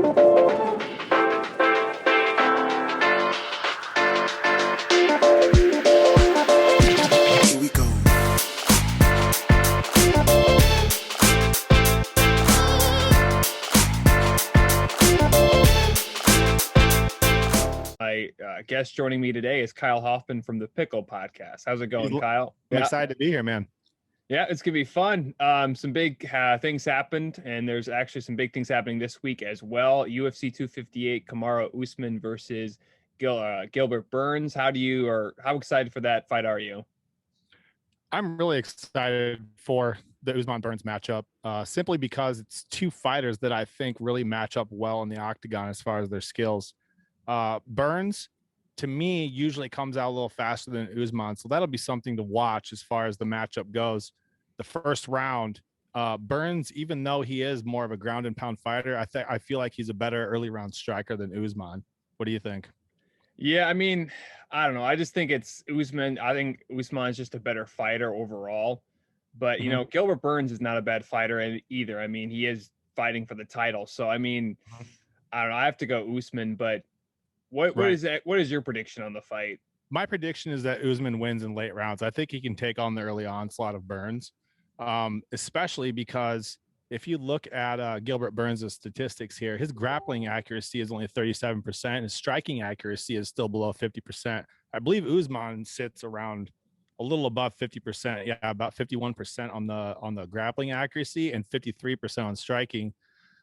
Here we go. My guest joining me today is Kyle Hoffman from the Pickle podcast. How's it going, Kyle? I'm excited to be here, man. Yeah, it's gonna be fun. Some big things happened, and there's actually some big things happening this week as well. UFC 258, Kamaru Usman versus Gilbert Burns. How excited for that fight are you? I'm really excited for the Usman Burns matchup, simply because it's two fighters that I think really match up well in the octagon as far as their skills. Burns, to me, usually comes out a little faster than Usman, so that'll be something to watch as far as the matchup goes. The first round, Burns, even though he is more of a ground and pound fighter, I feel like he's a better early round striker than Usman. What do you think? Yeah, I mean, I don't know. I just think it's Usman. I think Usman is just a better fighter overall. But, Gilbert Burns is not a bad fighter either. I mean, he is fighting for the title. So, I mean, I don't know. I have to go Usman, but what is that? What is your prediction on the fight? My prediction is that Usman wins in late rounds. I think he can take on the early onslaught of Burns, especially because if you look at Gilbert Burns' statistics here, his grappling accuracy is only 37%. His striking accuracy is still below 50%. I believe Usman sits around a little above 50%. Yeah, about 51% on the grappling accuracy and 53% on striking.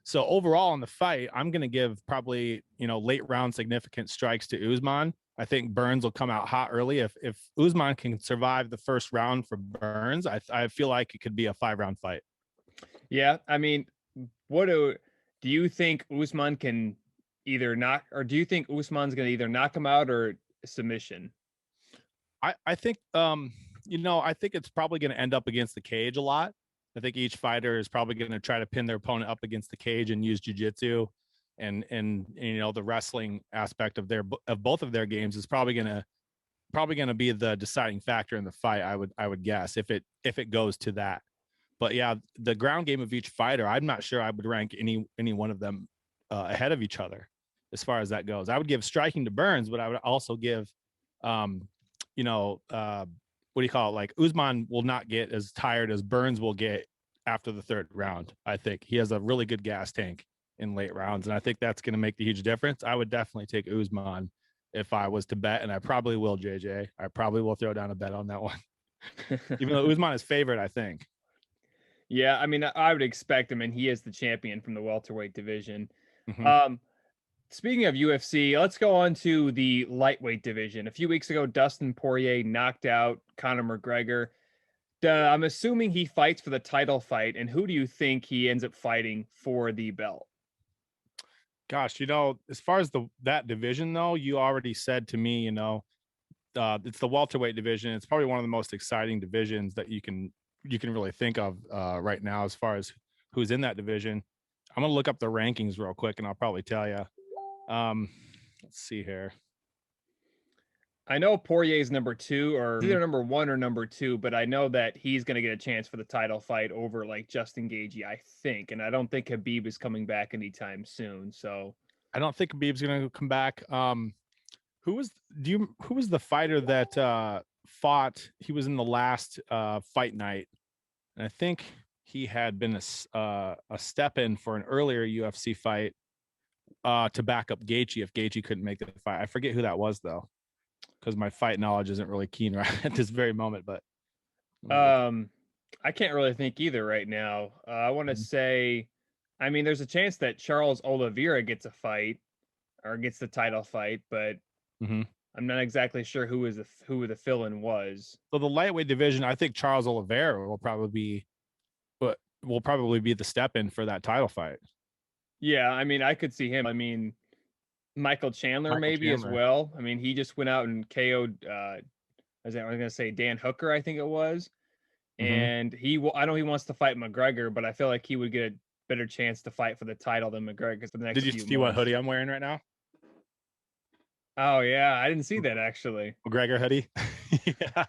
So overall in the fight, I'm going to give probably, late round significant strikes to Usman. I think Burns will come out hot early. If Usman can survive the first round for Burns, I feel like it could be a 5-round fight. Yeah, I mean, do you think Usman can either knock, or do you think Usman's going to either knock him out or submission? I think I think it's probably going to end up against the cage a lot. I think each fighter is probably going to try to pin their opponent up against the cage and use jiu-jitsu and the wrestling aspect of both of their games is probably going to be the deciding factor in the fight. I would guess if it goes to that. But yeah, the ground game of each fighter, I'm not sure I would rank any one of them ahead of each other as far as that goes. I would give striking to Burns, but I would also give, what do you call it? Like Usman will not get as tired as Burns will get after the third round. I think he has a really good gas tank in late rounds, and I think that's going to make the huge difference. I would definitely take Usman if I was to bet, and I probably will, JJ. I probably will throw down a bet on that one, even though Usman is favored, I think. Yeah, I mean, I would expect him, and he is the champion from the welterweight division. Mm-hmm. Speaking of UFC, let's go on to the lightweight division. A few weeks ago, Dustin Poirier knocked out Conor McGregor. I'm assuming he fights for the title fight, and who do you think he ends up fighting for the belt? Gosh, as far as that division, though, you already said to me, it's the welterweight division. It's probably one of the most exciting divisions that you can really think of right now as far as who's in that division. I'm going to look up the rankings real quick and I'll probably tell you. Let's see here. I know Poirier's number 2, or either number 1 or number 2, but I know that he's going to get a chance for the title fight over like Justin Gaethje, I think. And I don't think Khabib is coming back anytime soon. So I don't think Khabib's going to come back. Who was the fighter that fought? He was in the last fight night, and I think he had been a step in for an earlier UFC fight to back up Gaethje if Gaethje couldn't make the fight. I forget who that was though, because my fight knowledge isn't really keen right at this very moment. But I can't really think either right now. I want to say, I mean, there's a chance that Charles Oliveira gets a fight or gets the title fight, but I'm not exactly sure who the fill-in was. So the lightweight division, I think Charles Oliveira will probably be the step in for that title fight. Yeah, I mean, I could see him. I mean, Michael Chandler as well. I mean, he just went out and KO'd I was going to say Dan Hooker, I think it was. And I know he wants to fight McGregor, but I feel like he would get a better chance to fight for the title than McGregor for the next few months. Did you see what hoodie I'm wearing right now? Oh yeah, I didn't see that actually. McGregor hoodie. Yeah.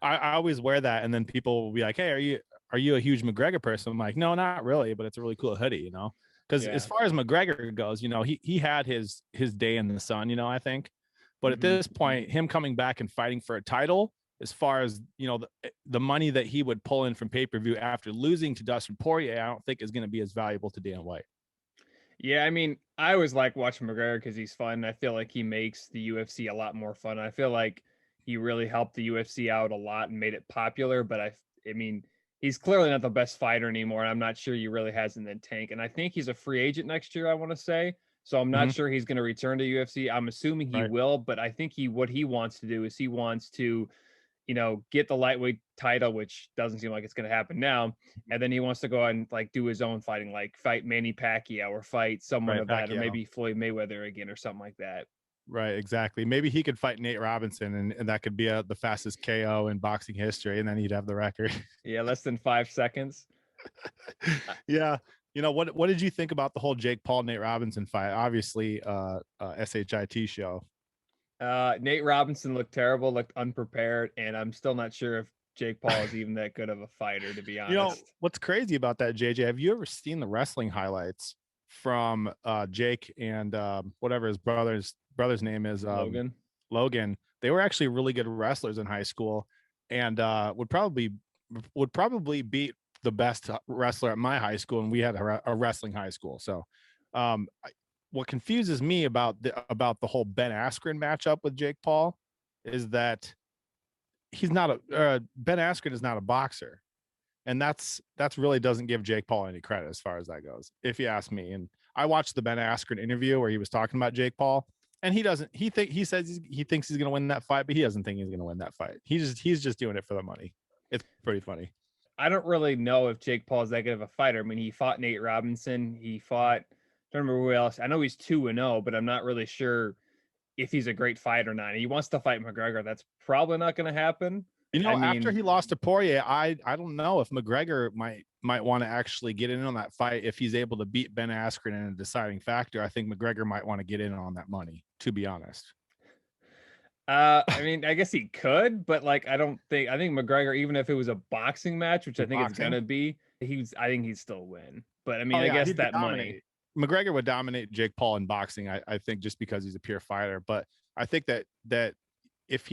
I always wear that, and then people will be like, "Hey, are you a huge McGregor person?" I'm like, "No, not really, but it's a really cool hoodie, Because Yeah. as far as McGregor goes, he had his day in the sun, I think. But at Hmm. this point, him coming back and fighting for a title, as far as the money that he would pull in from pay-per-view after losing to Dustin Poirier, I don't think is going to be as valuable to Dana White. Yeah, I mean, I always like watching McGregor because he's fun. I feel like he makes the UFC a lot more fun. I feel like he really helped the UFC out a lot and made it popular. But I mean, he's clearly not the best fighter anymore, and I'm not sure he really has in the tank. And I think he's a free agent next year, I want to say. So I'm not Mm-hmm. sure he's going to return to UFC. I'm assuming he Right. will, but I think what he wants to do is he wants to get the lightweight title, which doesn't seem like it's going to happen now. And then he wants to go out and like do his own fighting, like fight Manny Pacquiao or fight someone Right. of that, or Pacquiao. maybe Floyd Mayweather again or something like that. Right, exactly. Maybe he could fight Nate Robinson, and that could be the fastest KO in boxing history, and then he'd have the record. Yeah, less than 5 seconds. Yeah. What did you think about the whole Jake Paul Nate Robinson fight? Obviously, SHIT show. Nate Robinson looked terrible, looked unprepared, and I'm still not sure if Jake Paul is even that good of a fighter, to be honest. What's crazy about that, JJ? Have you ever seen the wrestling highlights from Jake and whatever his brother's name is, Logan. Logan? They were actually really good wrestlers in high school, and would probably beat the best wrestler at my high school, and we had a wrestling high school. So, what confuses me about the whole Ben Askren matchup with Jake Paul is that he's not Ben Askren is not a boxer, and that's really doesn't give Jake Paul any credit as far as that goes, if you ask me. And I watched the Ben Askren interview where he was talking about Jake Paul, and he says he thinks he's going to win that fight, but he doesn't think he's going to win that fight. He's just doing it for the money. It's pretty funny. I don't really know if Jake Paul is that good of a fighter. I mean, he fought Nate Robinson. He fought, I don't remember who else. I know he's 2-0, but I'm not really sure if he's a great fighter or not. He wants to fight McGregor. That's probably not going to happen. I After mean, he lost to Poirier, I don't know if McGregor might want to actually get in on that fight if he's able to beat Ben Askren in a deciding factor. I think McGregor might want to get in on that money, to be honest. I mean, I guess he could, but like, I think McGregor, even if it was a boxing match, which I think it's gonna be, I think he'd still win. But I mean, I guess He'd that dominate. money. McGregor would dominate Jake Paul in boxing, I think, just because he's a pure fighter. But I think that if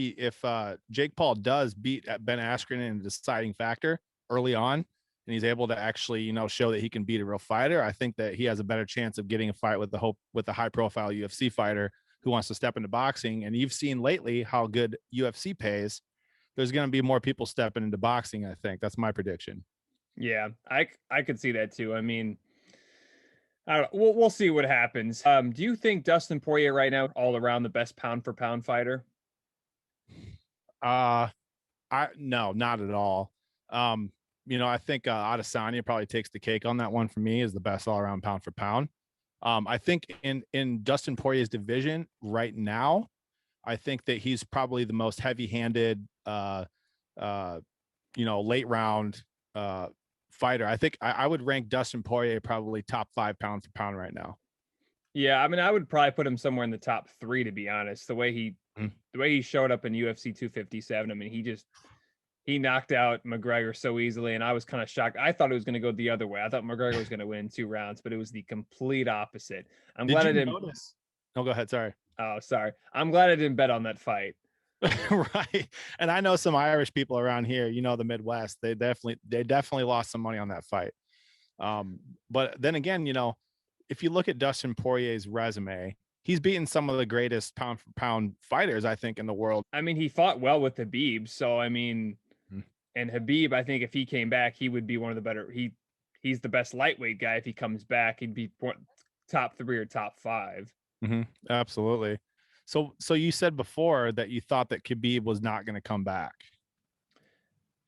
Jake Paul does beat Ben Askren in a deciding factor early on, and he's able to actually show that he can beat a real fighter, I think that he has a better chance of getting a fight with a high profile UFC fighter who wants to step into boxing. And you've seen lately how good UFC pays. There's going to be more people stepping into boxing. I think that's my prediction. Yeah, I could see that too. I mean, I don't know. We'll see what happens. Do you think Dustin Poirier right now all around the best pound for pound fighter? No, not at all. I think Adesanya probably takes the cake on that one for me as the best all around pound for pound. I think in Dustin Poirier's division right now, I think that he's probably the most heavy-handed, late round fighter. I think I would rank Dustin Poirier probably top 5 pound for pound right now. Yeah, I mean, I would probably put him somewhere in the top 3, to be honest. The way he showed up in UFC 257, I mean, he knocked out McGregor so easily, and I was kind of shocked. I thought it was going to go the other way. I thought McGregor was going to win in 2 rounds, but it was the complete opposite. I'm Did glad I you didn't. notice? No, go ahead. Sorry. Oh, sorry. I'm glad I didn't bet on that fight. Right. And I know some Irish people around here, the Midwest, they definitely lost some money on that fight. But then again, if you look at Dustin Poirier's resume, he's beaten some of the greatest pound for pound fighters, I think, in the world. I mean, he fought well with Habib, so I mean, and Habib, I think if he came back, he would be one of the better. He's the best lightweight guy. If he comes back, he'd be top 3 or top 5. Absolutely. So you said before that you thought that Khabib was not going to come back.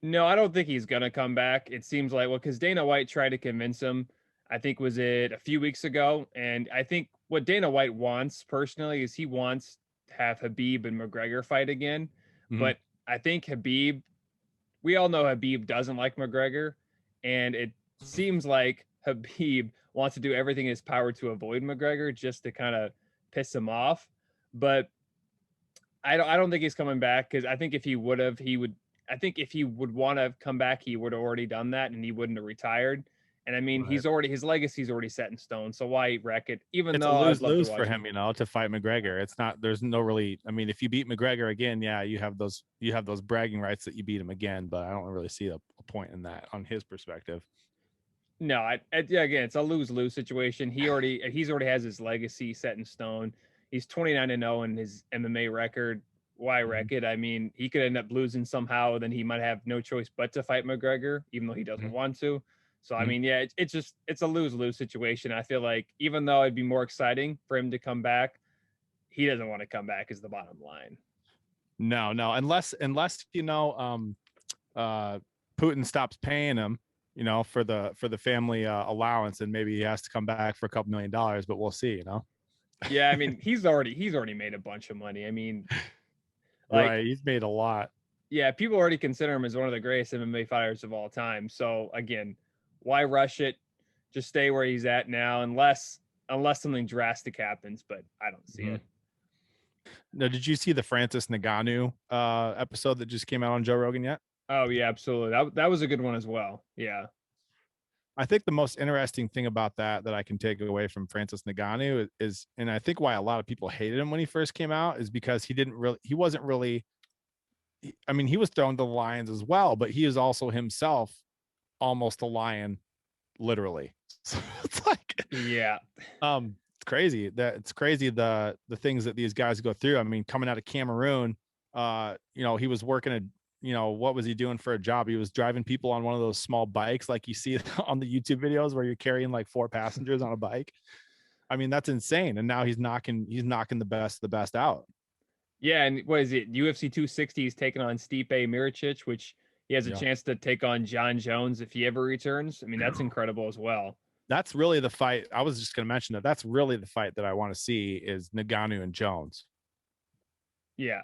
No, I don't think he's gonna come back. It seems like, well, because Dana White tried to convince him. I think was it a few weeks ago, and I think what Dana White wants personally is he wants to have Habib and McGregor fight again. But I think Habib, we all know Habib doesn't like McGregor, and it seems like Habib wants to do everything in his power to avoid McGregor just to kind of piss him off. But I don't think he's coming back, because I think if he would have, he would. I think if he would want to come back, he would have already done that, and he wouldn't have retired. And I mean, Right. his legacy's already set in stone. So why wreck it? Even It's a though I'd love to lose-lose for watch him, him. to fight McGregor. It's not, there's no really, I mean, if you beat McGregor again, yeah, you have those bragging rights that you beat him again, but I don't really see a point in that on his perspective. No, yeah, again, it's a lose-lose situation. He's already has his legacy set in stone. He's 29-0 in his MMA record. Why Mhm, wreck it? I mean, he could end up losing somehow, then he might have no choice but to fight McGregor, even though he doesn't mhm, want to. So I mhm. mean, yeah, it's a lose-lose situation. I feel like even though it'd be more exciting for him to come back, he doesn't want to come back is the bottom line. No, no, unless uh, Putin stops paying him, for the family allowance, and maybe he has to come back for a couple $1 million, but we'll see. Yeah, I mean, he's already made a bunch of money. I mean, like, Right, he's made a lot. yeah, people already consider him as one of the greatest MMA fighters of all time. So again, why rush it? Just stay where he's at now, unless something drastic happens. But I don't see Mhm. it. Now, did you see the Francis Ngannou episode that just came out on Joe Rogan yet? Oh yeah, absolutely. That was a good one as well. Yeah. I think the most interesting thing about that I can take away from Francis Ngannou is, and I think why a lot of people hated him when he first came out, is because he wasn't really, I mean, he was thrown to the lions as well, but he is also himself almost a lion, literally. So it's like, Yeah. it's crazy the things that these guys go through. I mean, coming out of Cameroon, he was working what was he doing for a job? He was driving people on one of those small bikes like you see on the YouTube videos where you're carrying like 4 passengers on a bike. I mean, that's insane. And now he's knocking the best out. Yeah, and what is it? UFC 260 is taking on Stipe Miocic, which he has a Yeah. chance to take on John Jones if he ever returns. I mean, that's incredible as well. That's really the fight. I was just going to mention that that's really the fight that I want to see is Ngannou and Jones. Yeah,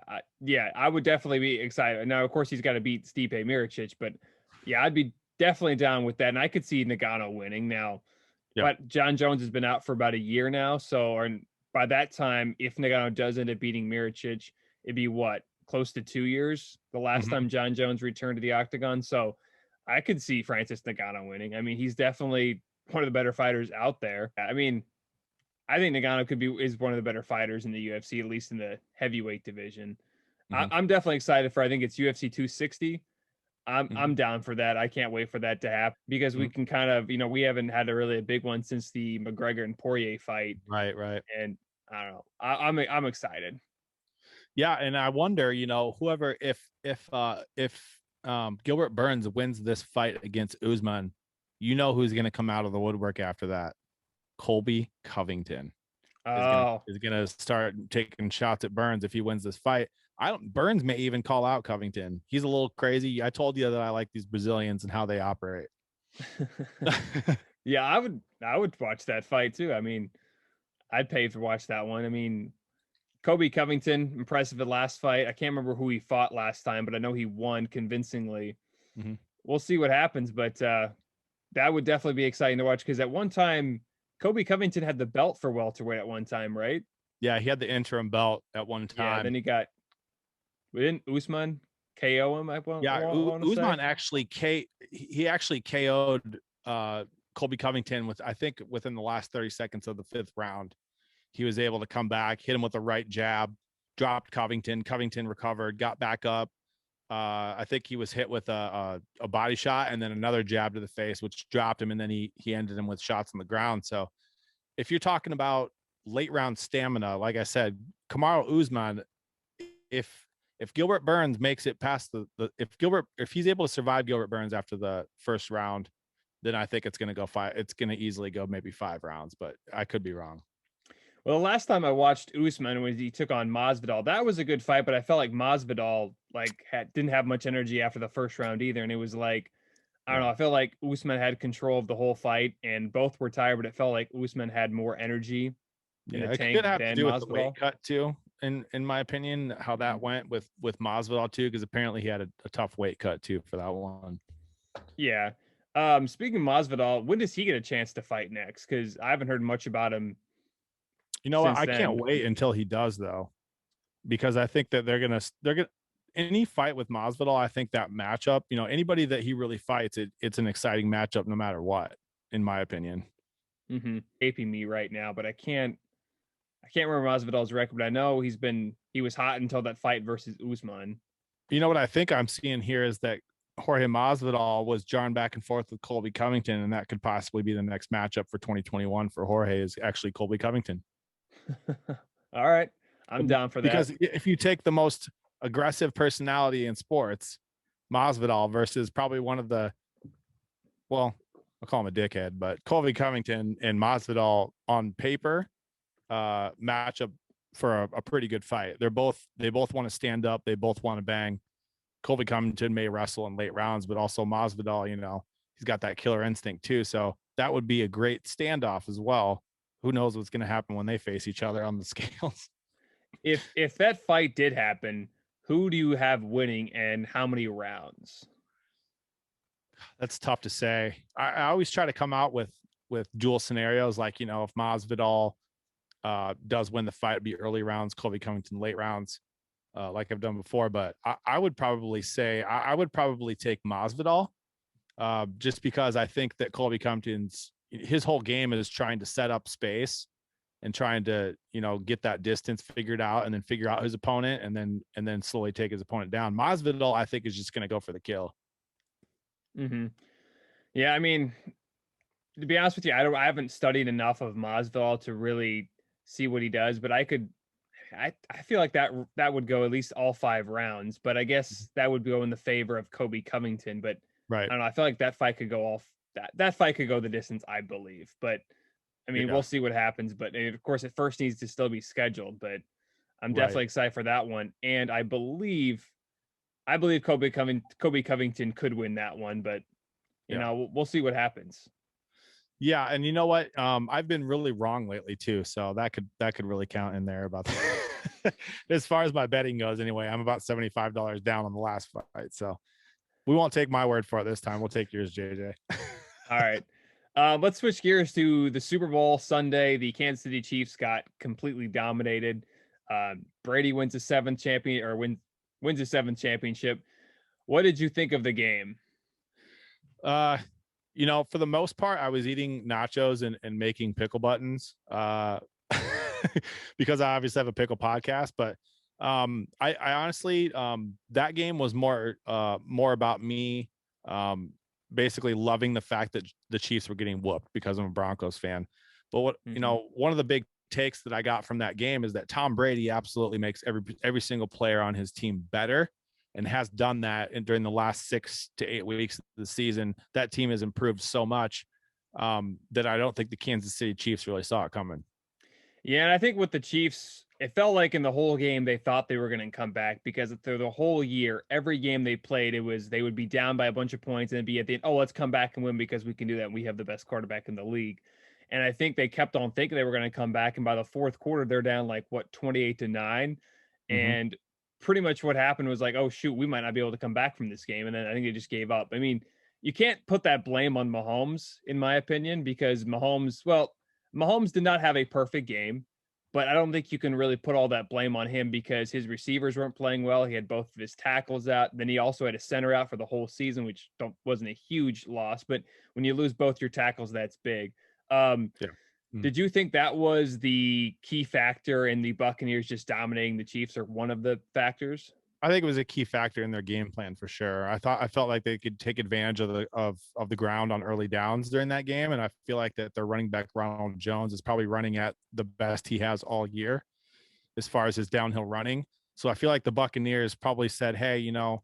I would definitely be excited. Now, of course, he's got to beat Stipe Miocic, but yeah, I'd be definitely down with that, and I could see Nagano winning now. Yeah. But John Jones has been out for about a year now, so or by that time, if Nagano does end up beating Miocic, it'd be what, close to 2 years the last Mhm. time John Jones returned to the octagon. So I could see Francis Nagano winning. I mean, he's definitely one of the better fighters out there. I mean, I think Nagano is one of the better fighters in the UFC, at least in the heavyweight division. Mhm. I'm definitely excited for. I think it's UFC 260. Mhm. I'm down for that. I can't wait for that to happen because we Mhm. can kind of we haven't had a big one since the McGregor and Poirier fight, Right, right. and I don't know. I'm excited. Yeah, and I wonder, whoever if Gilbert Burns wins this fight against Usman, who's going to come out of the woodwork after that? Colby Covington is going to Oh is going to start taking shots at Burns if he wins this fight. I don't Burns may even call out Covington. He's a little crazy. I told you that I like these Brazilians and how they operate. yeah, I would watch that fight too. I mean, I'd pay to watch that one. I mean, Kobe Covington, impressive at last fight. I can't remember who he fought last time, but I know he won convincingly. Mhm. We'll see what happens, but that would definitely be exciting to watch because at one time, Kobe Covington had the belt for welterweight at one time, right? Yeah, he had the interim belt at one Yeah, time. then didn't Usman KO him, I Yeah, want to say. Usman he actually KO'd Colby Covington with, I think, within the last 30 seconds of the 5th round. He was able to come back, hit him with the right jab, dropped Covington. Covington recovered, got back up. I think he was hit with a body shot and then another jab to the face, which dropped him, and then he ended him with shots on the ground. So if you're talking about late round stamina, like I said, Kamaru Usman, if Gilbert Burns makes it past if he's able to survive Gilbert Burns after the first round, then I think it's going to go 5. It's going to easily go maybe 5 rounds, but I could be wrong. Well, the last time I watched Usman when he took on Masvidal, that was a good fight, but I felt like Masvidal didn't have much energy after the first round either, and it was like I don't Yeah. know. I felt like Usman had control of the whole fight, and both were tired, but it felt like Usman had more energy in the Yeah, it tank could have to than do with the weight Masvidal. cut too, in my opinion, how that Mhm. went with Masvidal too, because apparently he had a tough weight cut too for that one. Yeah. Speaking of Masvidal, when does he get a chance to fight next? Because I haven't heard much about him You know what? since I can't then. wait until he does though, because I think that they're gonna any fight with Masvidal. I think that matchup, anybody that he really fights, it's an exciting matchup no matter what. in my opinion. Aping me right now, but I can't remember Masvidal's record, but I know he was hot until that fight versus Usman. You know what I think I'm seeing here is that Jorge Masvidal was jarring back and forth with Colby Covington, and that could possibly be the next matchup for 2021 for Jorge is actually Colby Covington. All right. I'm down for that. Because if you take the most aggressive personality in sports, Masvidal versus probably one of the, well, I'll call him a dickhead, but Colby Covington and Masvidal on paper match up for a pretty good fight. They both want to stand up. They both want to bang. Colby Covington may wrestle in late rounds, but also Masvidal, you know, he's got that killer instinct too. So that would be a great standoff as well. Who knows what's going to happen when they face each other on the scales? If that fight did happen, who do you have winning and how many rounds? That's tough to say. I always try to come out with dual scenarios, like, you know, if Masvidal does win the fight, it'd be early rounds, Colby Covington late rounds, like I've done before. But I would probably say I would probably take Masvidal, just because I think that Colby Covington's his whole game is trying to set up space and trying to, you know, get that distance figured out and then figure out his opponent and then slowly take his opponent down. Masvidal, I think, is just going to go for the kill. Yeah, I mean, to be honest with you, I haven't studied enough of Masvidal to really see what he does, but I feel like that would go at least all 5 rounds, but I guess that would go in the favor of Colby Covington. But right, I don't know. I feel like that fight could go that fight could go the distance, I believe. But I mean, we'll see what happens. But of course, it first needs to still be scheduled. But I'm definitely excited for that one, and I believe Colby Covington could win that one. But you know, we'll see what happens. Yeah, and you know what? I've been really wrong lately too, so that could really count in there about that. As far as my betting goes, anyway, I'm about $75 down on the last fight, so we won't take my word for it this time. We'll take yours, JJ. All right. Let's switch gears to the Super Bowl Sunday. The Kansas City Chiefs got completely dominated. Brady wins his 7th championship. What did you think of the game? You know, for the most part, I was eating nachos and making pickle buttons because I obviously have a pickle podcast. But I honestly, that game was more about me basically loving the fact that the Chiefs were getting whooped because I'm a Broncos fan. But what you know, one of the big takes that I got from that game is that Tom Brady absolutely makes every single player on his team better, and has done that during the last 6 to 8 weeks of the season. That team has improved so much that I don't think the Kansas City Chiefs really saw it coming. Yeah, and I think with the Chiefs, it felt like in the whole game they thought they were going to come back, because through the whole year, every game they played, they would be down by a bunch of points and it'd be at the end, oh, let's come back and win because we can do that. We have the best quarterback in the league. And I think they kept on thinking they were going to come back, and by the 4th quarter, they're down like 28-9, and pretty much what happened was like, oh shoot, we might not be able to come back from this game, and then I think they just gave up. I mean, you can't put that blame on Mahomes, in my opinion, because Mahomes did not have a perfect game, but I don't think you can really put all that blame on him because his receivers weren't playing well. He had both of his tackles out. Then he also had a center out for the whole season, which wasn't a huge loss. But when you lose both your tackles, that's big. Did you think that was the key factor in the Buccaneers just dominating the Chiefs, or one of the factors? I think it was a key factor in their game plan for sure. I felt like they could take advantage of the ground on early downs during that game, and I feel like that their running back Ronald Jones is probably running at the best he has all year as far as his downhill running. So I feel like the Buccaneers probably said, "Hey, you know,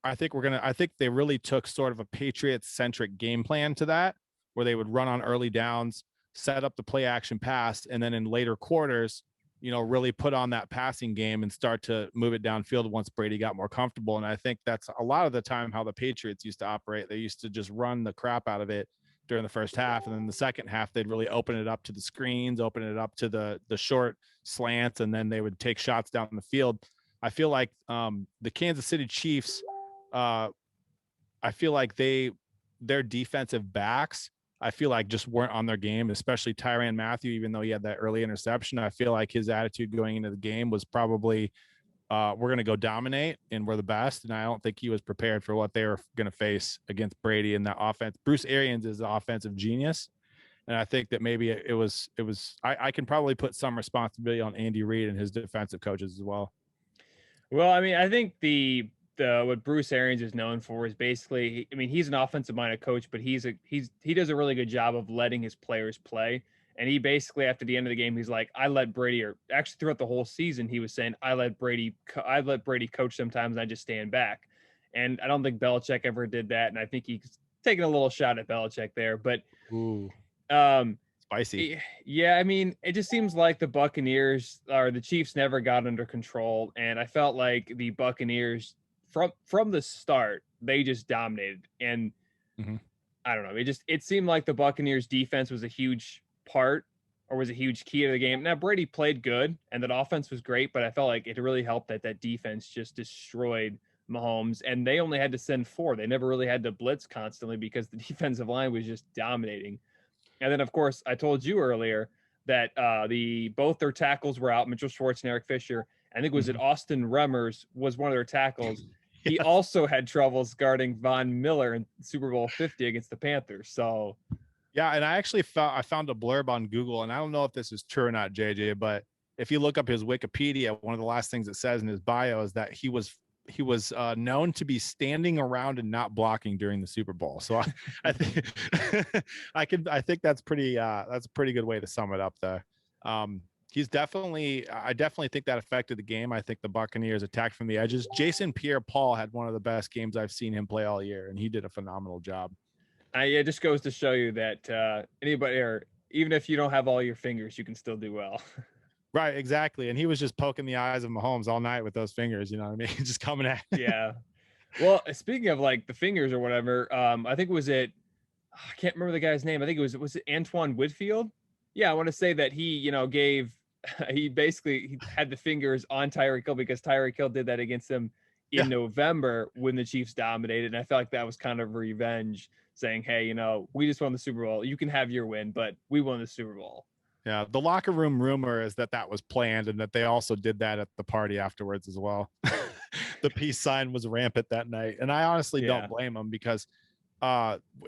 I think they really took sort of a Patriots centric game plan to that, where they would run on early downs, set up the play action pass, and then in later quarters, you know, really put on that passing game and start to move it downfield once Brady got more comfortable." And I think that's a lot of the time how the Patriots used to operate. They used to just run the crap out of it during the first half, and then the second half they'd really open it up to the screens, open it up to the short slants, and then they would take shots down the field. I feel like the Kansas City Chiefs, I feel like their defensive backs, I feel like just weren't on their game, especially Tyrann Mathieu, even though he had that early interception. I feel like his attitude going into the game was probably, we're going to go dominate and we're the best. And I don't think he was prepared for what they were going to face against Brady in that offense. Bruce Arians is an offensive genius. And I think that maybe it was I can probably put some responsibility on Andy Reid and his defensive coaches as well. Well, I mean, I think the what Bruce Arians is known for is basically, I mean, he's an offensive minded coach, but he does a really good job of letting his players play. And he basically, after the end of the game, he's like, I let Brady, or actually throughout the whole season, he was saying, I let Brady coach sometimes, and I just stand back. And I don't think Belichick ever did that. And I think he's taking a little shot at Belichick there. But Ooh, um, spicy. yeah, I mean, it just seems like the Buccaneers or the Chiefs never got under control, and I felt like the Buccaneers from the start they just dominated. And Mhm. I don't know, it seemed like the Buccaneers defense was a huge part or was a huge key to the game. Now Brady played good and that offense was great, but I felt like it really helped that that defense just destroyed Mahomes, and they only had to send four. They never really had to blitz constantly because the defensive line was just dominating. And then, of course, I told you earlier that both their tackles were out. Mitchell Schwartz and Eric Fisher. I think it was it Mhm. Austin Remmers was one of their tackles. He Yes. also had troubles guarding Von Miller in Super Bowl 50 against the Panthers. So Yeah, and I found a blurb on Google, and I don't know if this is true or not, JJ, but if you look up his Wikipedia, one of the last things it says in his bio is that he was known to be standing around and not blocking during the Super Bowl. So I think I think that's a pretty good way to sum it up there. I definitely think that affected the game. I think the Buccaneers attacked from the edges. Jason Pierre-Paul had one of the best games I've seen him play all year, and he did a phenomenal job. it just goes to show you that anybody, or even if you don't have all your fingers, you can still do well. Right, exactly. And he was just poking the eyes of Mahomes all night with those fingers, you know what I mean? Just coming at. Yeah. Well, speaking of like the fingers or whatever, I think I can't remember the guy's name. I think was it Antoine Whitfield? Yeah, I want to say that he, gave he basically he had the fingers on Tyreek Hill because Tyreek Hill did that against him Yeah. in November when the Chiefs dominated. And I felt like that was kind of revenge, saying, hey, we just won the Super Bowl. You can have your win, but we won the Super Bowl. Yeah. The locker room rumor is that that was planned and that they also did that at the party afterwards as well. The peace sign was rampant that night. And I honestly Yeah. don't blame him because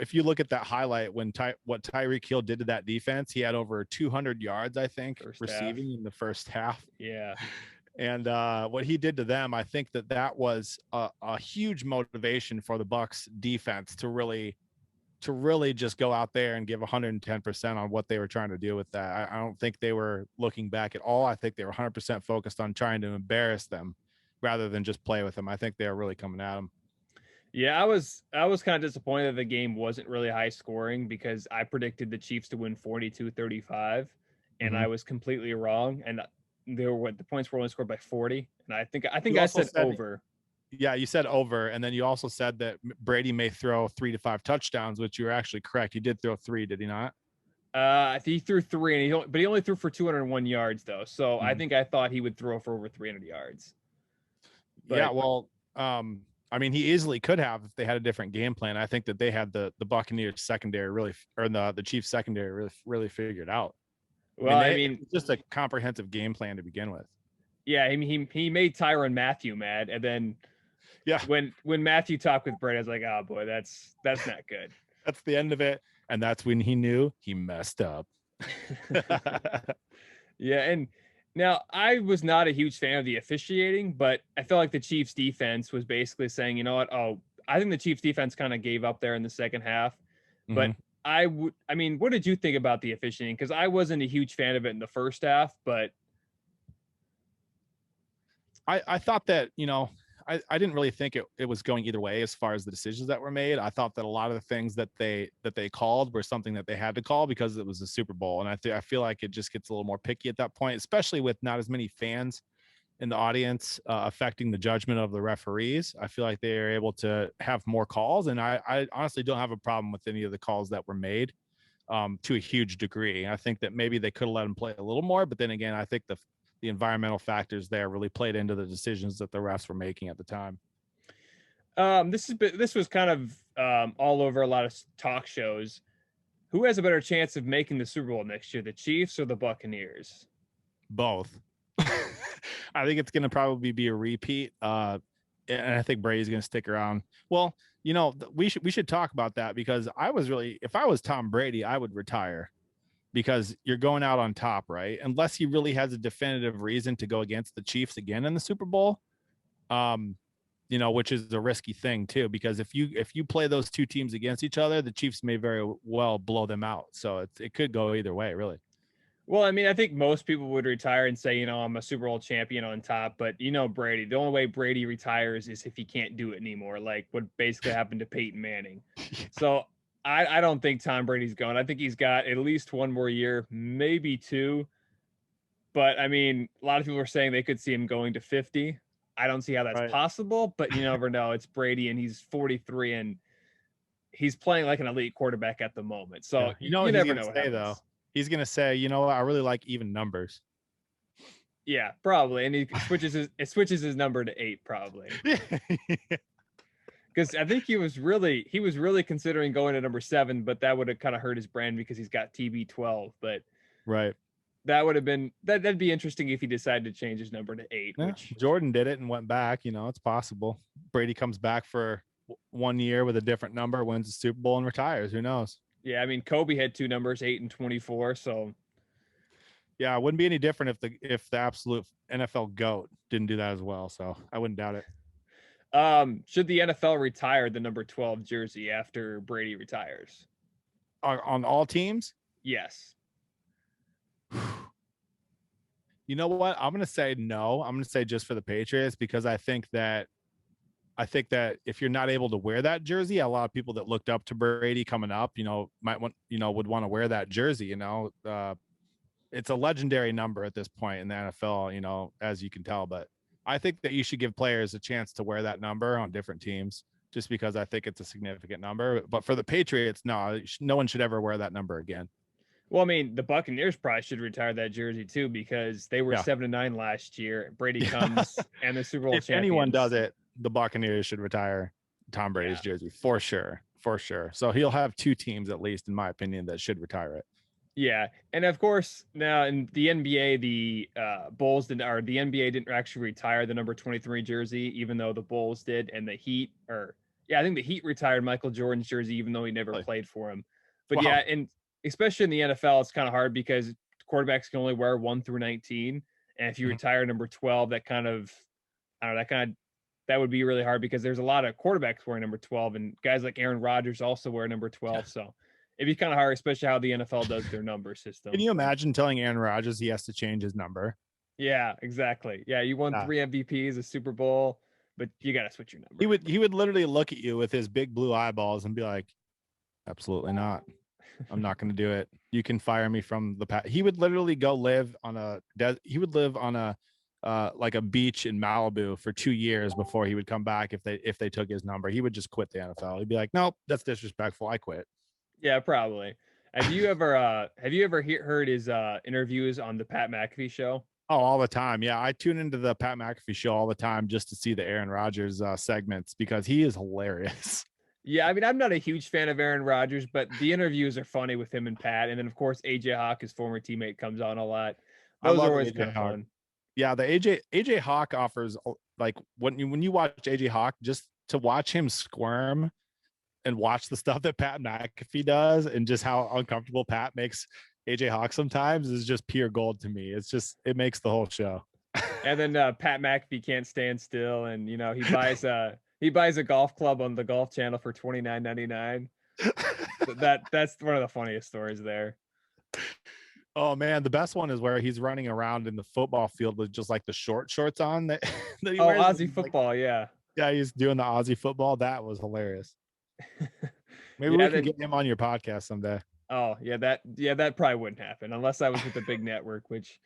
if you look at that highlight when what Tyreek Hill did to that defense, he had over 200 yards, I think, First half. receiving in the first half. Yeah. And what he did to them, I think that was a huge motivation for the Bucks defense to really just go out there and give 110% on what they were trying to do with that. I don't think they were looking back at all. I think they were 100% focused on trying to embarrass them rather than just play with them. I think they were really coming at them. Yeah, I was kind of disappointed that the game wasn't really high scoring because I predicted the Chiefs to win 42-35 and Mm-hmm. I was completely wrong, and the points were only scored by 40, and I think You I also said said, over. yeah, you said over, and then you also said that Brady may throw 3 to 5 touchdowns, which you're actually correct. He did throw 3, did he not? He threw 3 and but he only threw for 201 yards though. So I Mhm. think I thought he would throw for over 300 yards. Yeah, But well, I mean, he easily could have if they had a different game plan. I think that they had the Buccaneers secondary really, or the Chiefs secondary really figured out. I well, mean, I it mean, was just a comprehensive game plan to begin with. yeah, I mean, he made Tyrann Mathieu mad, and then Yeah, when Matthew talked with Brady, I was like, oh boy, that's not good. that's the end of it, and that's when he knew he messed up. Yeah, and now I was not a huge fan of the officiating, but I felt like the Chiefs defense was basically saying, you know what? Oh, I think the Chiefs defense kind of gave up there in the second half. But Mhm. I mean, what did you think about the officiating? Because I wasn't a huge fan of it in the first half, but I thought that, I didn't really think it was going either way as far as the decisions that were made. I thought that a lot of the things that they called were something that they had to call because it was a Super Bowl. And I feel like it just gets a little more picky at that point, especially with not as many fans in the audience affecting the judgment of the referees. I feel like they are able to have more calls. And I honestly don't have a problem with any of the calls that were made to a huge degree. I think that maybe they could have let him play a little more, but then again, I think the environmental factors there really played into the decisions that the refs were making at the time. this was kind of all over a lot of talk shows. Who has a better chance of making the Super Bowl next year, the Chiefs or the Buccaneers? Both. I think it's going to probably be a repeat. And I think Brady's going to stick around. Well, we should talk about that because if I was Tom Brady, I would retire. because you're going out on top, right? Unless he really has a definitive reason to go against the Chiefs again in the Super Bowl, which is a risky thing too, because if you play those two teams against each other, the Chiefs may very well blow them out. So it could go either way, really. Well, I mean, I think most people would retire and say, I'm a Super Bowl champion on top, but Brady, the only way Brady retires is if he can't do it anymore, like what basically happened to Peyton Manning. So I don't think Tom Brady's going. I think he's got at least one more year, maybe two. But I mean, a lot of people are saying they could see him going to 50. I don't see how that's Right. possible, but you never know. It's Brady and he's 43 and he's playing like an elite quarterback at the moment. So You know you what he's never going know to what say, happens. though? He's going to say, I really like even numbers. Yeah, probably. And he switches his number to 8 probably. Because I think he was really considering going to number 7, but that would have kind of hurt his brand because he's got TB12. But Right. that would have been that'd be interesting if he decided to change his number to 8. Yeah, Which Jordan did it and went back. It's possible. Brady comes back for 1 year with a different number, wins the Super Bowl, and retires. Who knows? yeah, I mean Kobe had 2 numbers, 8 and 24. So yeah, it wouldn't be any different if the absolute NFL GOAT didn't do that as well. So I wouldn't doubt it. Should the NFL retire the number 12 jersey after Brady retires? On all teams? Yes. You know what? I'm going to say no. I'm going to say just for the Patriots, because I think that if you're not able to wear that jersey, a lot of people that looked up to Brady coming up, might want, would want to wear that jersey. It's a legendary number at this point in the NFL, as you can tell. But I think that you should give players a chance to wear that number on different teams, just because I think it's a significant number. But for the Patriots, no one should ever wear that number again. Well, I mean, the Buccaneers probably should retire that jersey too, because they were 7-9 last year. Brady comes and the Super Bowl if champions. Anyone does it, the Buccaneers should retire Tom Brady's jersey for sure. So he'll have 2 teams, at least in my opinion, that should retire it. Yeah, and of course now in the NBA, the Bulls didn't, or the NBA didn't actually retire the number 23 jersey, even though the Bulls did, and the Heat, I think the Heat retired Michael Jordan's jersey, even though he never played for him. But yeah, and especially in the NFL, it's kind of hard because quarterbacks can only wear 1 through 19, and if you retire number 12, that would be really hard because there's a lot of quarterbacks wearing number 12, and guys like Aaron Rodgers also wear number 12. So it'd be kind of hard, especially how the NFL does their number system. Can you imagine telling Aaron Rodgers he has to change his number? Yeah, exactly. Yeah, you won 3 MVPs, a Super Bowl, but you got to switch your number. He would literally look at you with his big blue eyeballs and be like, absolutely not. I'm not going to do it. You can fire me from the past. He would literally go live on a like a beach in Malibu for 2 years before he would come back if they took his number. He would just quit the NFL. He'd be like, nope, that's disrespectful. I quit. Yeah, probably. Have you ever heard his interviews on the Pat McAfee show? Oh, all the time. Yeah, I tune into the Pat McAfee show all the time just to see the Aaron Rodgers segments because he is hilarious. Yeah, I mean, I'm not a huge fan of Aaron Rodgers, but the interviews are funny with him and Pat. And then, of course, AJ Hawk, his former teammate, comes on a lot. Those are always kind of fun. Yeah, the AJ Hawk offers, like, when you watch AJ Hawk, just to watch him squirm and watch the stuff that Pat McAfee does and just how uncomfortable Pat makes AJ Hawk sometimes is just pure gold to me. It makes the whole show. And then Pat McAfee can't stand still, and he buys a golf club on the Golf Channel for $29.99. That's one of the funniest stories there. Oh man, the best one is where he's running around in the football field with just like the shorts on that he wears. Aussie football, yeah. Yeah, he's doing the Aussie football. That was hilarious. Maybe we can get him on your podcast someday. Oh, that probably wouldn't happen unless I was with a big network, which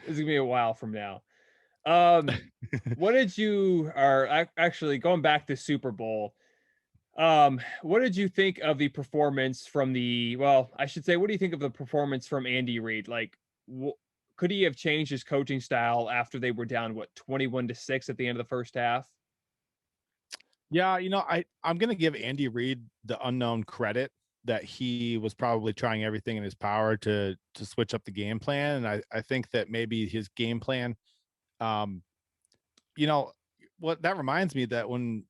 is gonna be a while from now. What did you actually going back to Super Bowl? What did you think of the performance from I should say, what do you think of the performance from Andy Reid? Like, could he have changed his coaching style after they were down 21-6 at the end of the first half? Yeah, I'm gonna give Andy Reid the unknown credit that he was probably trying everything in his power to switch up the game plan, and I think that maybe his game plan, what that reminds me that when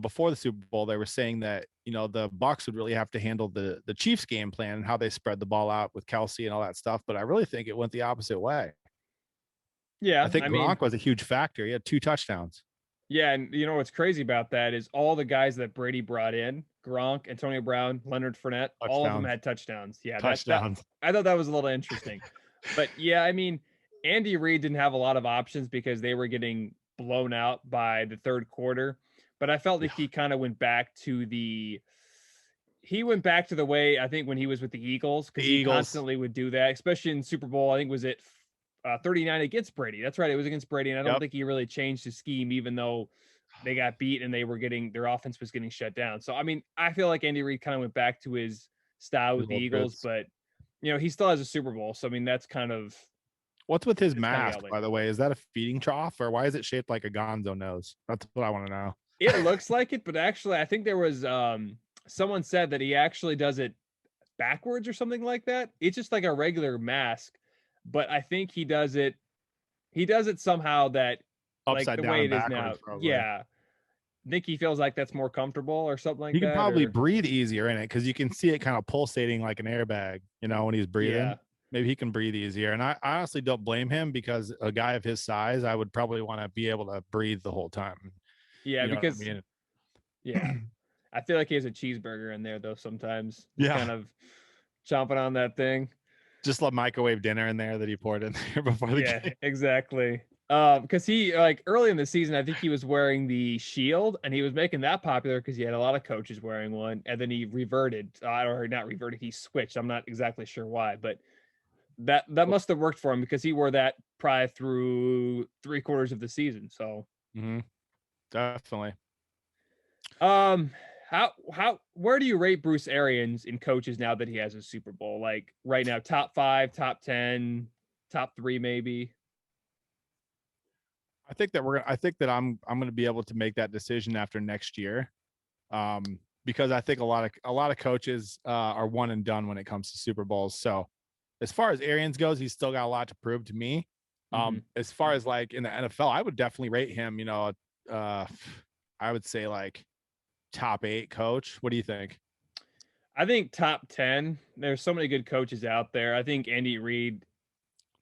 before the Super Bowl they were saying that the Bucs would really have to handle the Chiefs game plan and how they spread the ball out with Kelsey and all that stuff. But I really think it went the opposite way. I Yeah, think I mean, Gronk was a huge factor. He had 2 touchdowns. yeah, and you know what's crazy about that is all the guys that Brady brought in, Gronk, Antonio Brown, Leonard Fournette, all of them Touchdowns. had touchdowns. Yeah, that Touchdowns. I thought that was a little interesting. But yeah, I mean, Andy Reid didn't have a lot of options because they were getting blown out by the third quarter. But I felt like Yeah. he went back to the way I think when he was with the Eagles The because he Eagles. constantly would do that, especially in Super Bowl. I think was it 39 against Brady. That's right, it was against Brady, and I don't Yep. think he really changed his scheme, even though they got beat and their offense was getting shut down. So I mean, I feel like Andy Reid kind of went back to his style His with the old Eagles, roots. but he still has a Super Bowl. So I mean, What's with his it's kind of mask, yelling. by the way? Is that a feeding trough, or why is it shaped like a gonzo nose? That's what I want to know. It looks like it, but actually, I think there was someone said that he actually does it backwards or something like that. It's just like a regular mask, but I think he does it. He does it somehow that like Upside the down way and it is now. backwards, probably. Yeah, I think he feels like that's more comfortable or something He like can that. probably Or breathe easier in it because you can see it kind of pulsating like an airbag, when he's breathing. yeah, Maybe he can breathe easier. And I honestly don't blame him because a guy of his size, I would probably want to be able to breathe the whole time. yeah, You know what I because mean? yeah, I feel like he has a cheeseburger in there though. Sometimes just Yeah. kind of chomping on that thing. Just a microwave dinner in there that he poured in there before the Yeah, game. exactly. Because he like early in the season, I think he was wearing the shield, and he was making that popular because he had a lot of coaches wearing one, and then he reverted, or not reverted, he switched. I'm not exactly sure why, but that must have worked for him because he wore that probably through 3/4 of the season. So, Mm-hmm. Definitely. um, where do you rate Bruce Arians in coaches now that he has a Super Bowl? Like right now, top 5, top 10, top 3, maybe. I think that I'm gonna be able to make that decision after next year. Because I think a lot of coaches are one and done when it comes to Super Bowls. So as far as Arians goes, he's still got a lot to prove to me. Hmm. As far as like in the NFL, I would definitely rate him, I would say like top 8 coach. What do you think? I think top 10. There's so many good coaches out there. I think Andy Reid,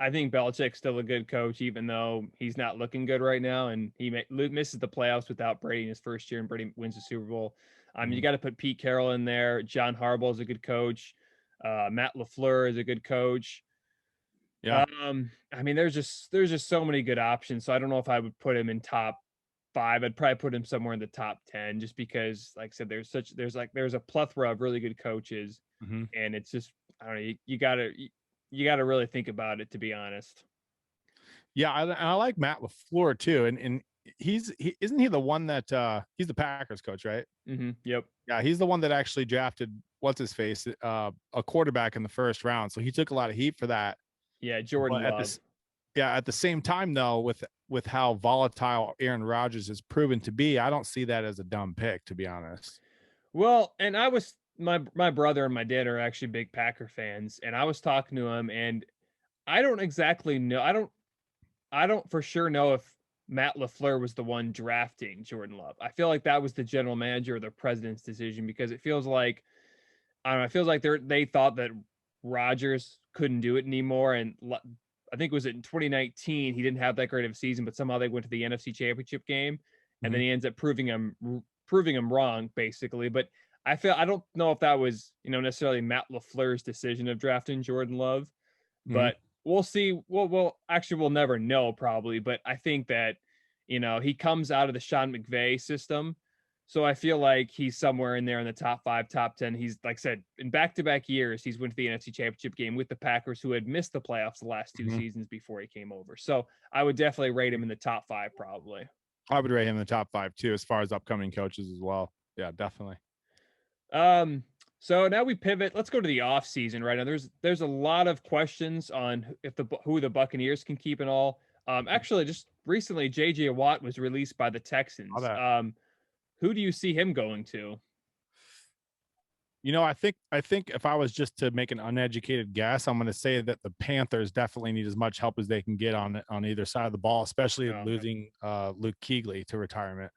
I think Belichick's still a good coach, even though he's not looking good right now, and he misses the playoffs without Brady in his first year, and Brady wins the Super Bowl. You Mhm. got to put Pete Carroll in there. John Harbaugh is a good coach. Matt LaFleur is a good coach. Yeah. I mean, there's just so many good options. So I don't know if I would put him in top 5. I'd probably put him somewhere in the top 10, just because, like I said, there's a plethora of really good coaches, Mm-hmm. and it's just I don't know. You gotta really think about it, to be honest. Yeah, I like Matt LaFleur too, and isn't he the one that he's the Packers coach, right? Yep. Yeah, he's the one that actually drafted what's his face a quarterback in the first round, so he took a lot of heat for that. Yeah, Jordan But at Love. this, yeah, at the same time though, with how volatile Aaron Rodgers has proven to be, I don't see that as a dumb pick, to be honest. Well, and I was my brother and my dad are actually big Packer fans, and I was talking to him, and I don't exactly know. I don't for sure know if Matt LaFleur was the one drafting Jordan Love. I feel like that was the general manager or the president's decision, because it feels like I don't know. It feels like they thought that Rodgers couldn't do it anymore, and I think it was in 2019 he didn't have that great of a season, but somehow they went to the NFC Championship game, and then Mhm. he ends up proving him wrong, basically. But I don't know if that was necessarily Matt LaFleur's decision of drafting Jordan Love, Mhm. but we'll see. We'll never know probably, but I think that he comes out of the Sean McVay system, so I feel like he's somewhere in there in the top 5, top 10. He's, like I said, in back-to-back years, he's went to the NFC Championship game with the Packers, who had missed the playoffs the last 2 Mhm. seasons before he came over. So I would definitely rate him in the top 5, probably. I would rate him in the top 5 too, as far as upcoming coaches as well. Yeah, definitely. Um, so now we pivot. Let's go to the off season right now. There's a lot of questions on if who the Buccaneers can keep and all. Actually, just recently, JJ Watt was released by the All Texans. that. Who do you see him going to? I think if I was just to make an uneducated guess, I'm going to say that the Panthers definitely need as much help as they can get on either side of the ball, especially Oh, losing Luke Kuechly to retirement.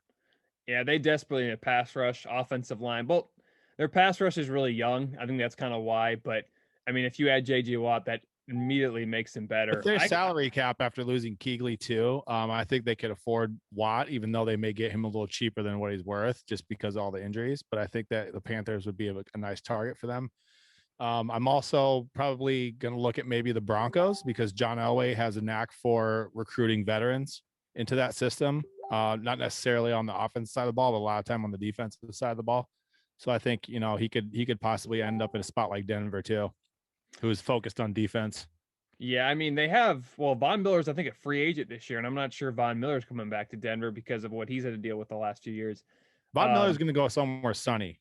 yeah, they desperately need a pass rush, offensive line. Well, Their pass rush is really young. I think that's kind of why. But I mean, if you add J.J. Watt, that immediately makes him With better. their salary cap after losing Keegley too, I think they could afford Watt, even though they may get him a little cheaper than what he's worth, just because of all the injuries. But I think that the Panthers would be a nice target for them. I'm also probably going to look at maybe the Broncos because John Elway has a knack for recruiting veterans into that system. Not necessarily on the offense side of the ball, but a lot of time on the defensive side of the ball. So I think he could possibly end up in a spot like Denver too, who's focused on defense. Yeah, I mean, they have, well, Von Miller's, I think, a free agent this year, and I'm not sure Von Miller's coming back to Denver because of what he's had to deal with the last few years. Von Miller's going to go somewhere sunny.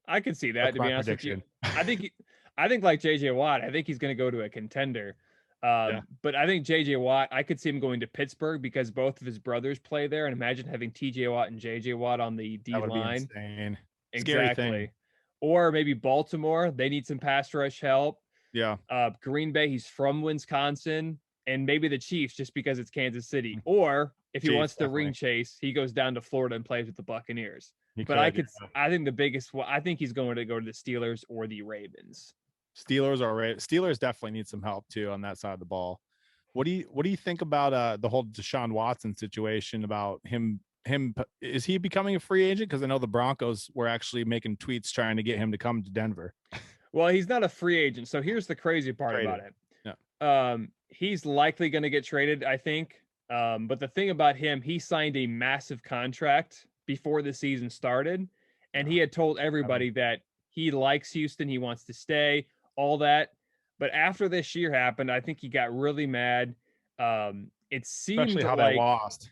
I could see that, That's to be my honest with you. prediction. I think like JJ Watt, I think he's going to go to a contender. Yeah. But I think JJ Watt, I could see him going to Pittsburgh because both of his brothers play there. And imagine having TJ Watt and JJ Watt on the D That would be line. insane. Scary Exactly. thing. Or maybe Baltimore. They need some pass rush help. Yeah. Green Bay, he's from Wisconsin. And maybe the Chiefs just because it's Kansas City. Or if he Chiefs, wants to definitely. ring chase, he goes down to Florida and plays with the Buccaneers. But I think the biggest, I think he's going to go to the Steelers or the Ravens. Steelers definitely need some help too on that side of the ball. What do you think about the whole Deshaun Watson situation? About him is he becoming a free agent? Because I know the Broncos were actually making tweets trying to get him to come to Denver. Well, he's not a free agent. So here's the crazy part about it. Yeah. He's likely going to get traded, I think. But the thing about him, he signed a massive contract before the season started, and he had told everybody that he likes Houston, he wants to stay, all that. But after this year happened, I think he got really mad. It seemed especially how like they lost.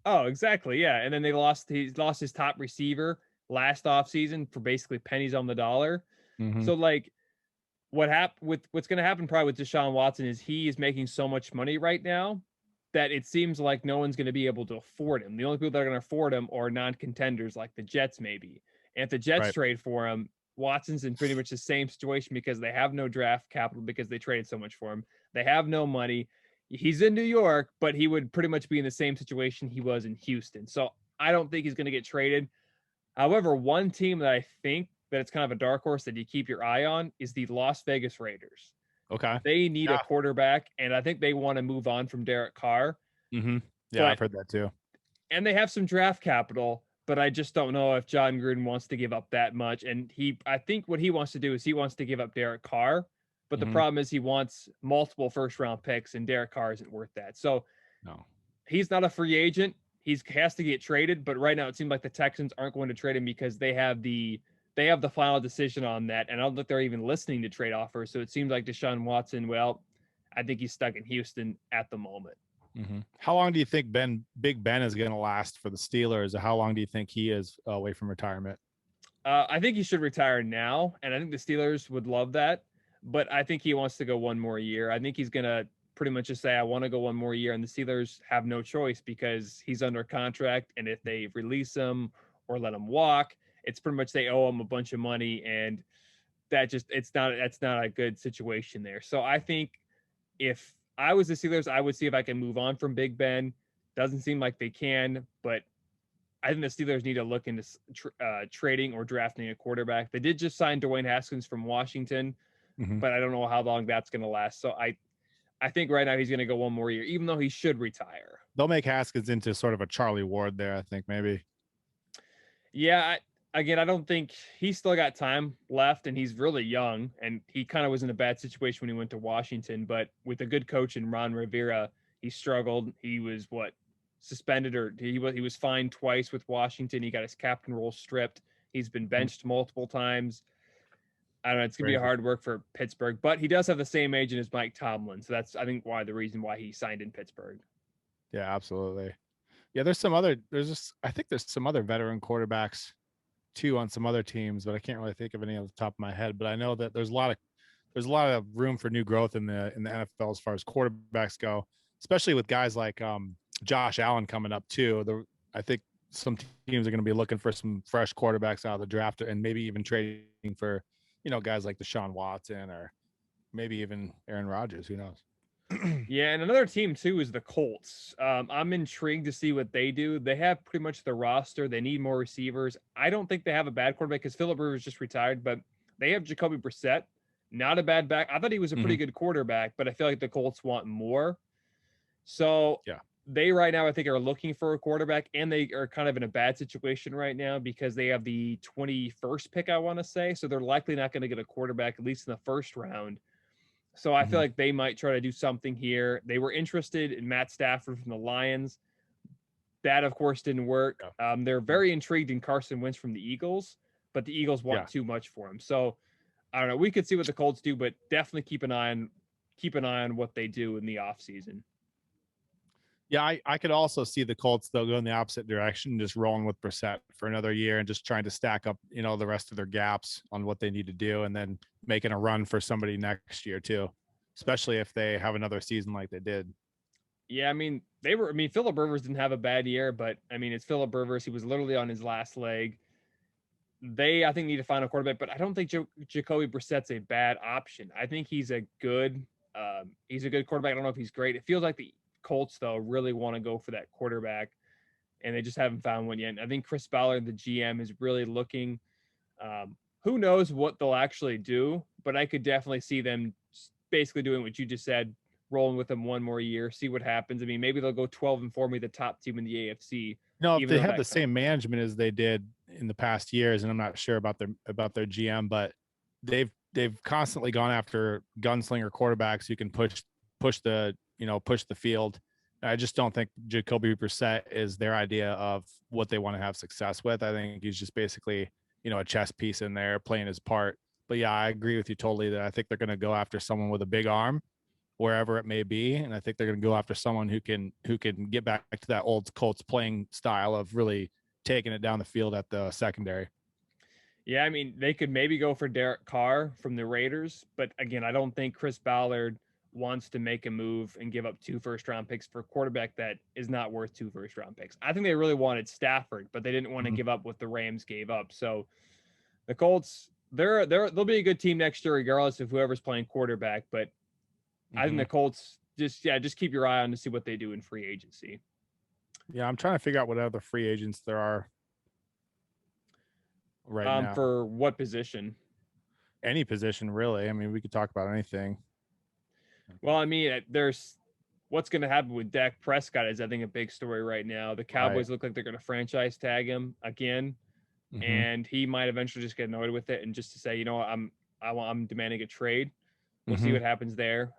Oh, exactly, yeah. And then he lost his top receiver last offseason for basically pennies on the dollar. Mm-hmm. So like what's going to happen probably with Deshaun Watson is he is making so much money right now that it seems like no one's going to be able to afford him. The only people that are going to afford him are non-contenders like the Jets maybe. And if the Jets trade for him, Watson's in pretty much the same situation because they have no draft capital because they traded so much for him. They have no money. He's in New York, but he would pretty much be in the same situation he was in Houston. So I don't think he's going to get traded. However, one team that I think that it's kind of a dark horse that you keep your eye on is the Las Vegas Raiders. Okay. They need a quarterback, and I think they want to move on from Derek Carr. Mm-hmm. Yeah, I've heard that too. And they have some draft capital, but I just don't know if John Gruden wants to give up that much. And I think what he wants to do is he wants to give up Derek Carr, but the problem is he wants multiple first-round picks, and Derek Carr isn't worth that. So no, he's not a free agent. He has to get traded, but right now it seems like the Texans aren't going to trade him because they have the final decision on that, and I don't think they're even listening to trade offers. So it seems like Deshaun Watson, well, I think he's stuck in Houston at the moment. Mm-hmm. How long do you think Big Ben is going to last for the Steelers? Or how long do you think he is away from retirement? I think he should retire now, and I think the Steelers would love that. But I think he wants to go one more year. I think he's going to pretty much just say, I want to go one more year. And the Steelers have no choice because he's under contract. And if they release him or let him walk, it's pretty much they owe him a bunch of money. And that's not a good situation there. So I think if I was the Steelers, I would see if I can move on from Big Ben. Doesn't seem like they can, but I think the Steelers need to look into trading or drafting a quarterback. They did just sign Dwayne Haskins from Washington, but I don't know how long that's going to last. So I think right now he's going to go one more year, even though he should retire. They'll make Haskins into sort of a Charlie Ward there, I think, maybe. Yeah, I don't think he's still got time left, and he's really young, and he kind of was in a bad situation when he went to Washington, but with a good coach in Ron Rivera, he struggled. He was suspended, or he was fined twice with Washington. He got his captain role stripped. He's been benched multiple times. I don't know. It's going to be a hard work for Pittsburgh, but he does have the same agent as Mike Tomlin. So that's, I think, the reason why he signed in Pittsburgh. Yeah, absolutely. Yeah, I think there's some other veteran quarterbacks too on some other teams, but I can't really think of any off the top of my head. But I know that there's a lot of room for new growth in the NFL as far as quarterbacks go, especially with guys like Josh Allen coming up too. I think some teams are going to be looking for some fresh quarterbacks out of the draft and maybe even trading for, guys like Deshaun Watson or maybe even Aaron Rodgers. Who knows? Yeah, and another team too is the Colts. I'm intrigued to see what they do. They have pretty much the roster. They need more receivers. I don't think they have a bad quarterback because Philip Rivers just retired, but they have Jacoby Brissett. Not a bad back. I thought he was a Hmm. pretty good quarterback, but I feel like the Colts want more. So Yeah. they right now, I think, are looking for a quarterback, and they are kind of in a bad situation right now because they have the 21st pick, I want to say. So they're likely not going to get a quarterback, at least in the first round. So I feel Hmm. like they might try to do something here. They were interested in Matt Stafford from the Lions. That, of course, didn't work. Yeah. They're very intrigued in Carson Wentz from the Eagles, but the Eagles want Yeah. too much for him. So I don't know. We could see what the Colts do, but definitely keep an eye on what they do in the offseason. Yeah, I could also see the Colts though go in the opposite direction, just rolling with Brissett for another year and just trying to stack up, the rest of their gaps on what they need to do, and then making a run for somebody next year too, especially if they have another season like they did. Yeah, I mean, they were. I mean, Philip Rivers didn't have a bad year, but I mean, it's Philip Rivers. He was literally on his last leg. They, I think, need to find a quarterback, but I don't think Jacoby Brissett's a bad option. I think he's a good quarterback. I don't know if he's great. It feels like the Colts though really want to go for that quarterback, and they just haven't found one yet. I think Chris Ballard, the GM, is really looking. Who knows what they'll actually do, but I could definitely see them basically doing what you just said, rolling with them one more year, see what happens. I mean, maybe they'll go 12-4, be the top team in the AFC, If even they though have the that same management as they did in the past years, and I'm not sure about their GM, but they've constantly gone after gunslinger quarterbacks who can push the field. I just don't think Jacoby Brissett is their idea of what they want to have success with. I think he's just basically, a chess piece in there playing his part. But yeah, I agree with you totally that I think they're going to go after someone with a big arm wherever it may be, and I think they're going to go after someone who can get back to that old Colts playing style of really taking it down the field at the secondary. Yeah, I mean, they could maybe go for Derek Carr from the Raiders, but again, I don't think Chris Ballard wants to make a move and give up 2 first-round picks for a quarterback that is not worth 2 first-round picks. I think they really wanted Stafford, but they didn't want to Mhm. give up what the Rams gave up. So the Colts, they'll be a good team next year, regardless of whoever's playing quarterback. But I think Mm-hmm. the Colts just keep your eye on to see what they do in free agency. Yeah, I'm trying to figure out what other free agents there are right now. For what position? Any position, really. I mean, we could talk about anything. Well, I mean, there's what's going to happen with Dak Prescott is I think a big story right now. The Right. Cowboys look like they're going to franchise tag him again, Mm-hmm. and he might eventually just get annoyed with it and just to say, you know what, I'm demanding a trade. We'll see Mm-hmm. what happens there.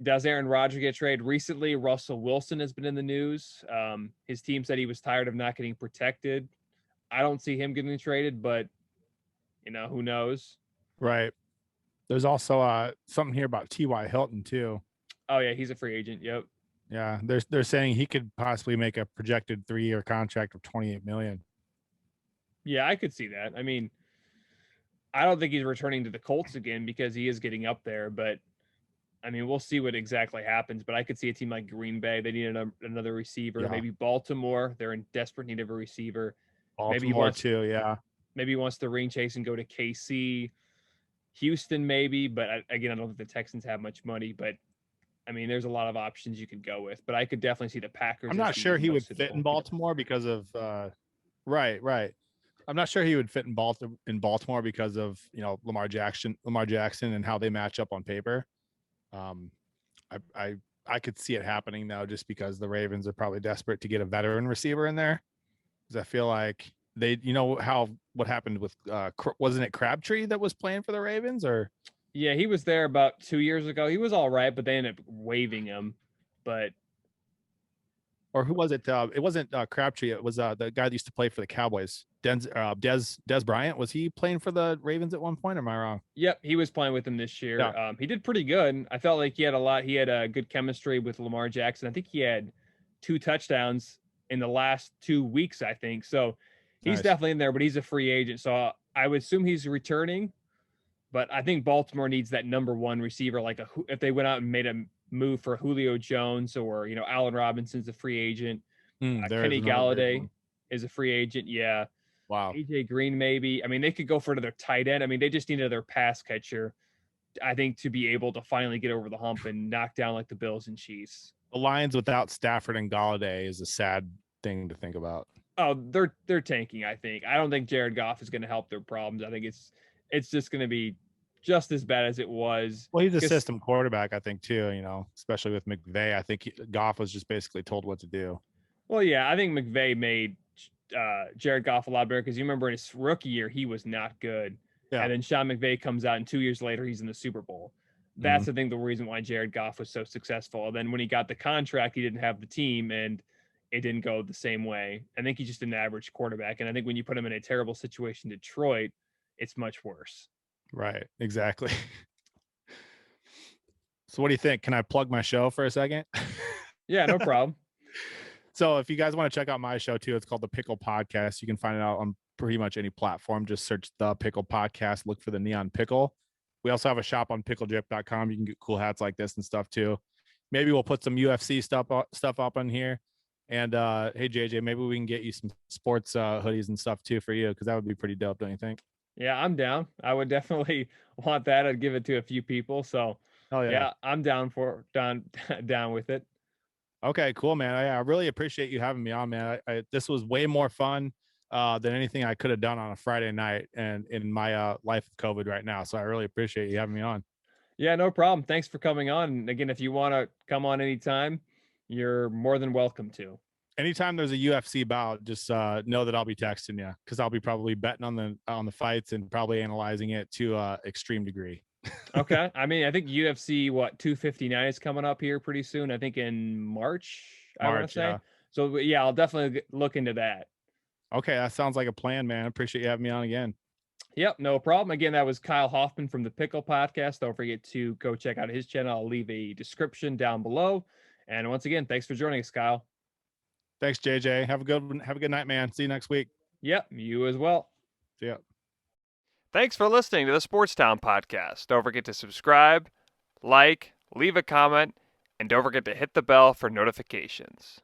Does Aaron Rodgers get traded? Recently, Russell Wilson has been in the news. His team said he was tired of not getting protected. I don't see him getting traded, but who knows? Right. There's also something here about T.Y. Hilton too. Oh yeah, he's a free agent. Yep. Yeah, they're saying he could possibly make a projected 3-year contract of 28 million. Yeah, I could see that. I mean, I don't think he's returning to the Colts again because he is getting up there, but I mean, we'll see what exactly happens. But I could see a team like Green Bay, they need another receiver. Yeah, Maybe Baltimore, they're in desperate need of a receiver. Maybe he Baltimore wants too. Yeah, maybe he wants to ring chase and go to KC. Houston, maybe, but again, I don't think the Texans have much money. But I mean, there's a lot of options you could go with. But I could definitely see the I'm Packers as not the sure he would most fit in suitable. Baltimore because of right, right. I'm not sure he would fit in Baltimore because of Lamar Jackson, and how they match up on paper. Um, I could see it happening though, just because the Ravens are probably desperate to get a veteran receiver in there. Because I feel like they, what happened with wasn't it Crabtree that was playing for the Ravens, or Yeah, he was there about 2 years ago. He was all right, but they ended up waiving him. But who was it? It wasn't Crabtree. It was the guy that used to play for the Cowboys. Des Bryant, was he playing for the Ravens at one point? Or am I wrong? yep, he was playing with him this Yeah, year. He did pretty good. I felt like he had a good chemistry with Lamar Jackson. I think he had 2 touchdowns in the last 2 weeks, I think. So he's nice. definitely in there, but he's a free agent. So I would assume he's returning. But I think Baltimore needs that number one receiver. Like if they went out and made a move for Julio Jones or Allen Robinson's a free agent. There is Kenny another big Galladay one. is a free agent. Yeah. Wow. AJ Green maybe. I mean, they could go for another tight end. I mean, they just need another pass catcher. I think, to be able to finally get over the hump and knock down like the Bills and Chiefs. The Lions without Stafford and Galladay is a sad thing to think about. Oh, they're tanking, I think. I don't think Jared Goff is going to help their problems. I think it's just going to be just as bad as it was. Well, he's a system quarterback, I think, too, especially with McVay. I think Goff was just basically told what to do. Well, yeah, I think McVay made Jared Goff a lot better because you remember in his rookie year, he was not good. Yeah. And then Sean McVay comes out, and 2 years later, he's in the Super Bowl. That's the thing, the reason why Jared Goff was so successful. And then when he got the contract, he didn't have the team, and it didn't go the same way. I think he's just an average quarterback. And I think when you put him in a terrible situation, Detroit, it's much worse. Right. Exactly. So what do you think? Can I plug my show for a second? Yeah, no problem. So if you guys want to check out my show too, it's called the Pickle Podcast. You can find it out on pretty much any platform. Just search the Pickle Podcast, look for the neon pickle. We also have a shop on pickledrip.com. You can get cool hats like this and stuff too. Maybe we'll put some UFC stuff up on here. And hey JJ, maybe we can get you some sports hoodies and stuff too for you, because that would be pretty dope, don't you think? Yeah, I'm down. I would definitely want that. I'd give it to a few people. So yeah, I'm down with it. Okay, cool, man. I really appreciate you having me on, man. This was way more fun than anything I could have done on a Friday night and in my life of COVID right now. So I really appreciate you having me on. Yeah, no problem. Thanks for coming on. And again, if you want to come on anytime, you're more than welcome to. Anytime there's a UFC bout, just know that I'll be texting you, because I'll be probably betting on the fights and probably analyzing it to extreme degree. Okay. I mean, I think UFC 259 is coming up here pretty soon. I think in March, I want to say. Yeah. So yeah, I'll definitely look into that. Okay, that sounds like a plan, man. I appreciate you having me on again. Yep, no problem. Again, that was Kyle Hoffman from the Pickle Podcast. Don't forget to go check out his channel. I'll leave a description down below. And once again, thanks for joining us, Kyle. Thanks, JJ. Have a good night, man. See you next week. Yep, you as well. See ya. Thanks for listening to the Sportstown Podcast. Don't forget to subscribe, like, leave a comment, and don't forget to hit the bell for notifications.